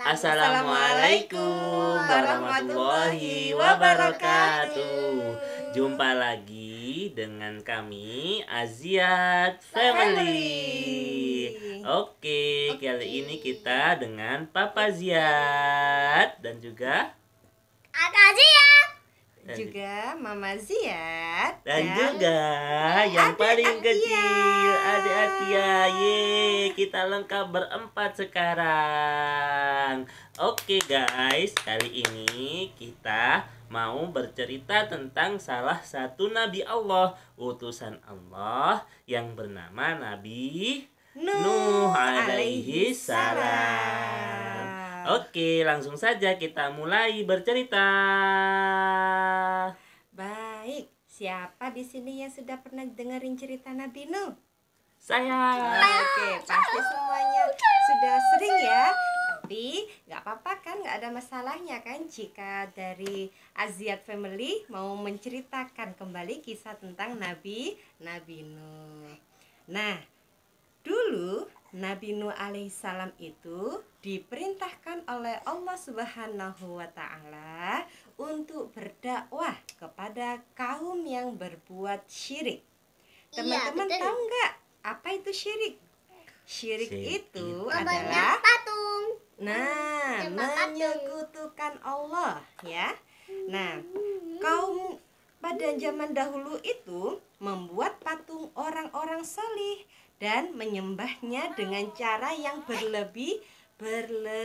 Assalamualaikum warahmatullahi wabarakatuh. Jumpa lagi dengan kami Aziat Family. Oke, kali ini kita dengan Papa Ziat dan juga juga Mama Ziat dan juga yang paling kecil Adik Atia. Kita lengkap berempat sekarang. Oke guys, kali ini kita mau bercerita tentang salah satu nabi Allah, utusan Allah yang bernama Nabi Nuh alaihi salam. Oke, langsung saja kita mulai bercerita. Baik, siapa di sini yang sudah pernah dengerin cerita Nabi Nuh? Saya. Oke, pasti semuanya sudah sering ya. Tapi nggak apa-apa kan, nggak ada masalahnya kan jika dari Aziat Family mau menceritakan kembali kisah tentang Nabi Nuh. Nah, dulu Nabi Nuh alaihissalam itu diperintahkan oleh Allah Subhanahu wa Ta'ala untuk berdakwah kepada kaum yang berbuat syirik. Teman-teman tahu nggak apa itu syirik? Syirik itu adalah patung. menyekutukan Allah ya. Nah, kaum pada zaman dahulu itu membuat patung orang-orang saleh dan menyembahnya dengan cara yang berlebihan.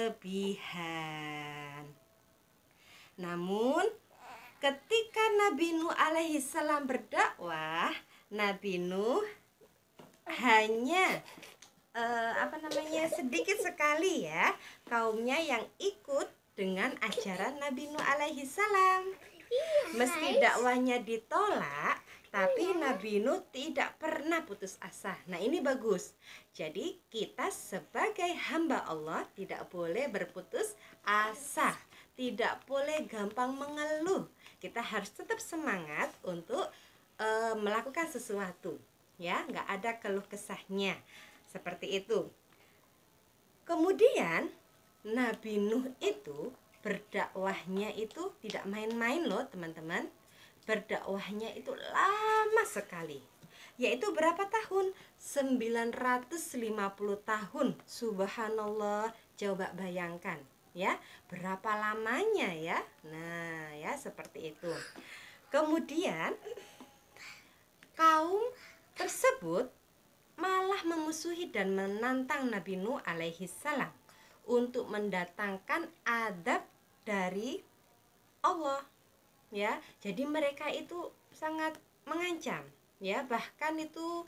Namun ketika Nabi Nuh alaihissalam berdakwah, Nabi Nuh hanya sedikit sekali ya kaumnya yang ikut dengan ajaran Nabi Nuh alaihissalam. Meski dakwahnya ditolak, tapi Nabi Nuh tidak pernah putus asa. Nah, ini bagus. Jadi kita sebagai hamba Allah tidak boleh berputus asa, tidak boleh gampang mengeluh. Kita harus tetap semangat untuk melakukan sesuatu, ya, nggak ada keluh kesahnya, seperti itu. Kemudian Nabi Nuh itu berdakwahnya itu tidak main-main loh teman-teman. Berdakwahnya itu lama sekali, yaitu berapa tahun? 950 tahun. Subhanallah, coba bayangkan ya, berapa lamanya ya. Nah ya, seperti itu. Kemudian kaum tersebut malah memusuhi dan menantang Nabi Nuh alaihissalam untuk mendatangkan adab dari Allah ya. Jadi mereka itu sangat mengancam ya, bahkan itu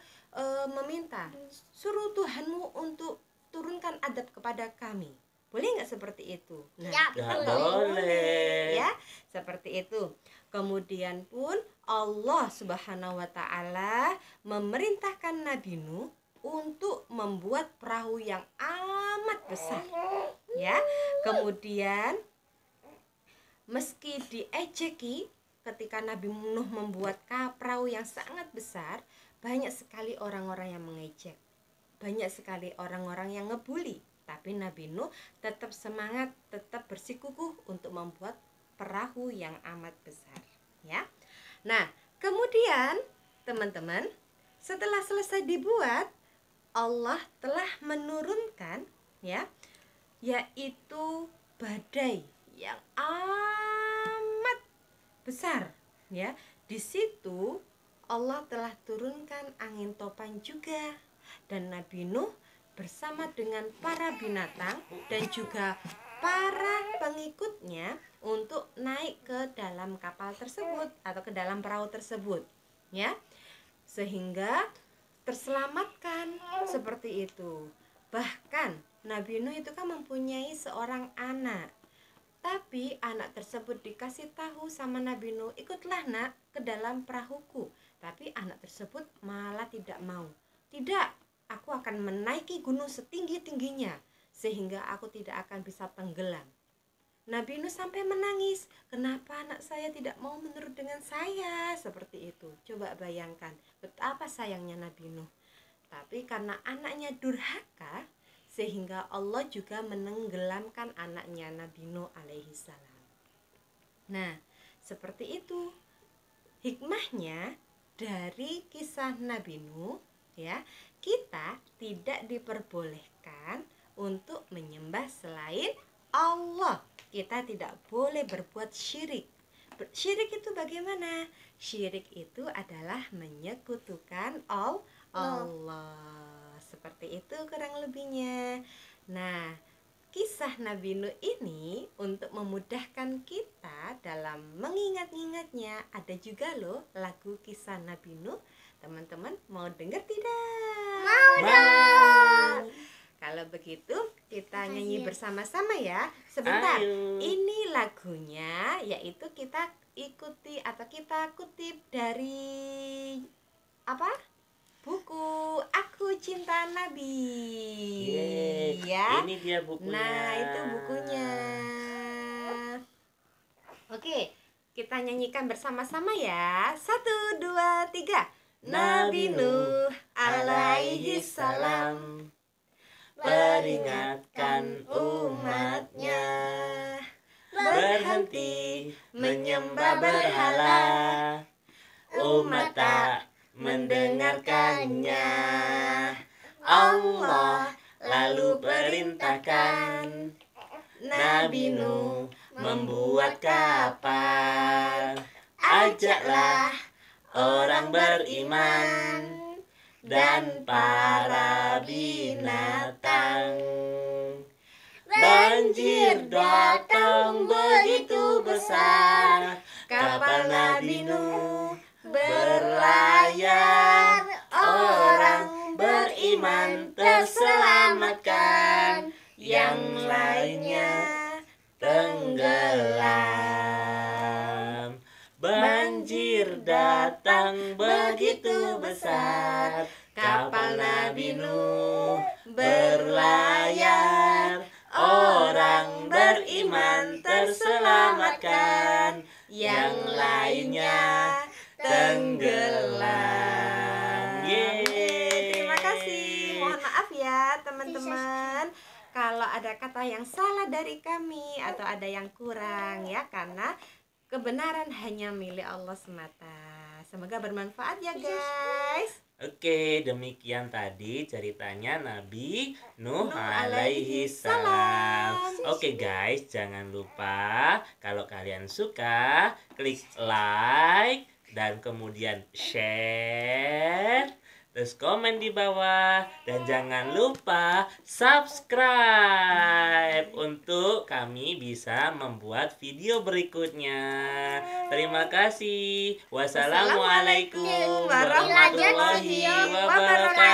meminta, suruh Tuhanmu untuk turunkan adab kepada kami. Boleh nggak seperti itu? Nah, Nggak boleh ya, seperti itu. Kemudian pun Allah Subhanahu wa Ta'ala memerintahkan Nabi Nuh untuk membuat perahu yang amat besar ya. Kemudian meski diejeki ketika Nabi Nuh membuat perahu yang sangat besar, banyak sekali orang-orang yang mengejek, banyak sekali orang-orang yang ngebully. Tapi Nabi Nuh tetap semangat, tetap bersikukuh untuk membuat perahu yang amat besar ya. Nah, kemudian teman-teman, setelah selesai dibuat, Allah telah menurunkan ya, yaitu badai yang amat besar ya. Di situ Allah telah turunkan angin topan juga, dan Nabi Nuh bersama dengan para binatang dan juga para pengikutnya untuk naik ke dalam kapal tersebut atau ke dalam perahu tersebut ya, sehingga terselamatkan seperti itu. Bahkan Nabi Nuh itu kan mempunyai seorang anak, tapi anak tersebut dikasih tahu sama Nabi Nuh, ikutlah nak ke dalam perahuku. Tapi anak tersebut malah tidak mau. Tidak, aku akan menaiki gunung setinggi-tingginya sehingga aku tidak akan bisa tenggelam. Nabi Nuh sampai menangis, kenapa anak saya tidak mau menurut dengan saya, seperti itu. Coba bayangkan betapa sayangnya Nabi Nuh. Tapi karena anaknya durhaka, sehingga Allah juga menenggelamkan anaknya Nabi Nuh alaihi salam. Nah, seperti itu hikmahnya dari kisah Nabi Nuh, ya. Kita tidak diperbolehkan untuk menyembah selain Allah. Kita tidak boleh berbuat syirik. Syirik itu bagaimana? Syirik itu adalah menyekutukan Allah. Seperti itu kurang lebihnya. Nah, kisah Nabi Nuh ini untuk memudahkan kita dalam mengingat-ingatnya. Ada juga loh lagu kisah Nabi Nuh. Teman-teman mau dengar tidak? Mau dong. Kalau begitu kita nyanyi bersama-sama ya. Sebentar. Ayo. Ini lagunya yaitu kita ikuti atau kita kutip dari apa? Buku Aku Cinta Nabi. Yeay, Ya. ini dia bukunya. Nah, itu bukunya. Oke, kita nyanyikan bersama-sama ya. 1, 2, 3. Nabi Nuh alaihi salam peringatkan umatnya berhenti menyembah berhala. Umat tak mendengarkannya. Allah lalu perintahkan Nabi Nuh membuat kapal. Ajaklah orang beriman dan para binatang. Banjir datang begitu besar, kapal Nabi Nuh berlayar. Orang beriman terselamatkan, yang lainnya tenggelam. Banjir datang begitu besar, kapal Nabi Nuh berlayar. Orang beriman terselamatkan, yang lainnya tenggelam. Yeay. Terima kasih. Mohon maaf ya teman-teman kalau ada kata yang salah dari kami atau ada yang kurang ya, karena kebenaran hanya milik Allah semata. Semoga bermanfaat ya guys. Oke, demikian tadi ceritanya Nabi Nuh alaihi salam. Oke guys, jangan lupa kalau kalian suka klik like dan kemudian share, terus komen di bawah, dan jangan lupa subscribe untuk kami bisa membuat video berikutnya. Terima kasih. Wassalamualaikum warahmatullahi wabarakatuh.